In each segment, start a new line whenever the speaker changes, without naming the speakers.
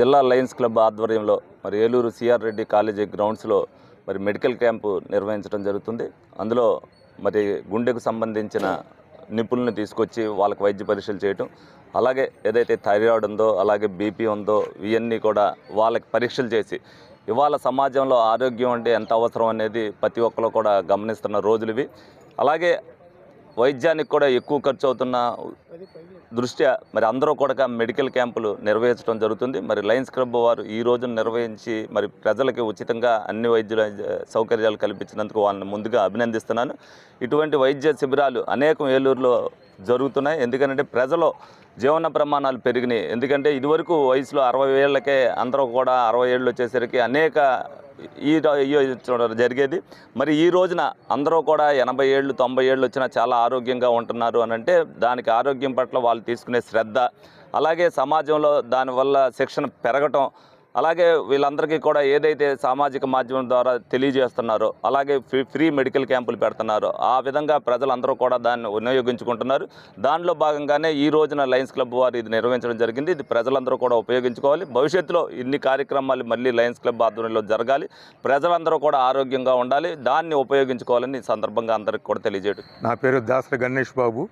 జిల్లా Lions club ఆధ్వర్యంలో మరి ఏలూరు సిఆర్ రెడ్డి కాలేజీ గ్రౌండ్స్లో మరి మెడికల్ క్యాంపు నిర్వహించడం జరుగుతుంది. అందులో మరి గుండెకు సంబంధించిన నిపుణులను తీసుకొచ్చి వాళ్ళకి వైద్య పరీక్షలు చేయటం, అలాగే ఏదైతే థైరాయిడ్ ఉందో అలాగే బీపీ ఉందో ఇవన్నీ కూడా వాళ్ళకి పరీక్షలు చేసి ఇవాళ సమాజంలో ఆరోగ్యం అంటే ఎంత అవసరం అనేది ప్రతి ఒక్కరు కూడా గమనిస్తున్న రోజులు ఇవి. అలాగే వైద్యానికి కూడా ఎక్కువ ఖర్చు అవుతున్న దృష్ట్యా మరి అందరూ కూడా మెడికల్ క్యాంపులు నిర్వహించడం జరుగుతుంది. మరి లయన్స్ క్లబ్ వారు ఈ రోజున నిర్వహించి మరి ప్రజలకి ఉచితంగా అన్ని వైద్యుల సౌకర్యాలు కల్పించినందుకు వాళ్ళని ముందుగా అభినందిస్తున్నాను. ఇటువంటి వైద్య శిబిరాలు అనేకం ఏలూరులో జరుగుతున్నాయి. ఎందుకంటే ప్రజలు జీవన ప్రమాణాలు పెరిగినాయి. ఎందుకంటే ఇదివరకు వయసులో 60 ఏళ్ళకే అందరూ కూడా 60 ఏళ్ళు వచ్చేసరికి అనేక జరిగేది. మరి ఈ రోజున అందరూ కూడా 80 ఏళ్ళు 90 ఏళ్ళు వచ్చినా చాలా ఆరోగ్యంగా ఉంటున్నారు అని అంటే దానికి ఆరోగ్యం పట్ల వాళ్ళు తీసుకునే శ్రద్ధ, అలాగే సమాజంలో దానివల్ల శిక్షణ పెరగటం, అలాగే వీళ్ళందరికీ కూడా ఏదైతే సామాజిక మాధ్యమం ద్వారా తెలియజేస్తున్నారో అలాగే ఫ్రీ మెడికల్ క్యాంపులు పెడుతున్నారో ఆ విధంగా ప్రజలందరూ కూడా దాన్ని వినియోగించుకుంటున్నారు. దానిలో భాగంగానే ఈ రోజున లయన్స్ క్లబ్ వారు ఇది నిర్వహించడం జరిగింది. ఇది ప్రజలందరూ కూడా ఉపయోగించుకోవాలి. భవిష్యత్తులో ఇన్ని కార్యక్రమాలు మళ్ళీ లయన్స్ క్లబ్ ఆధ్వర్యంలో జరగాలి. ప్రజలందరూ కూడా ఆరోగ్యంగా ఉండాలి. దాన్ని ఉపయోగించుకోవాలని ఈ సందర్భంగా అందరికీ కూడా తెలియజేయడం.
నా పేరు దాసరి గణేష్ బాబు.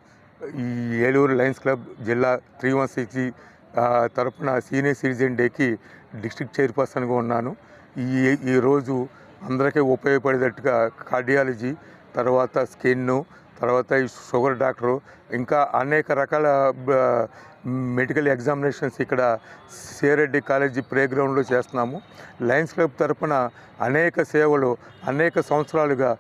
ఈ ఏలూరు లయన్స్ క్లబ్ జిల్లా 316 తరఫున సీనియర్ సిటిజన్ డేకి డిస్ట్రిక్ట్ చైర్పర్సన్గా ఉన్నాను. ఈరోజు అందరికీ ఉపయోగపడేటట్టుగా కార్డియాలజీ, తర్వాత స్కిన్, తర్వాత ఈ షుగర్ డాక్టరు, ఇంకా అనేక రకాల మెడికల్ ఎగ్జామినేషన్స్ ఇక్కడ సిఆర్రెడ్డి కాలేజీ ప్లేగ్రౌండ్లో చేస్తున్నాము. లయన్స్ క్లబ్ తరఫున అనేక సేవలు అనేక సంవత్సరాలుగా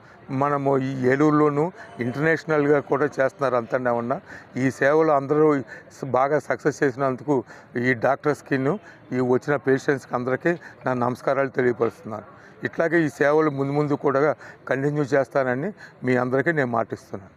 మనము ఈ ఏలూరులోనూ ఇంటర్నేషనల్గా కూడా చేస్తున్నారు. అంతనే ఉన్న ఈ సేవలు అందరూ బాగా సక్సెస్ చేసినందుకు ఈ డాక్టర్స్కి ఈ వచ్చిన పేషెంట్స్కి అందరికీ నా నమస్కారాలు తెలియపరుస్తున్నాను. ఇట్లాగే ఈ సేవలు ముందు కూడా కంటిన్యూ చేస్తానని మీ అందరికీ నేను మాటిస్తున్నాను.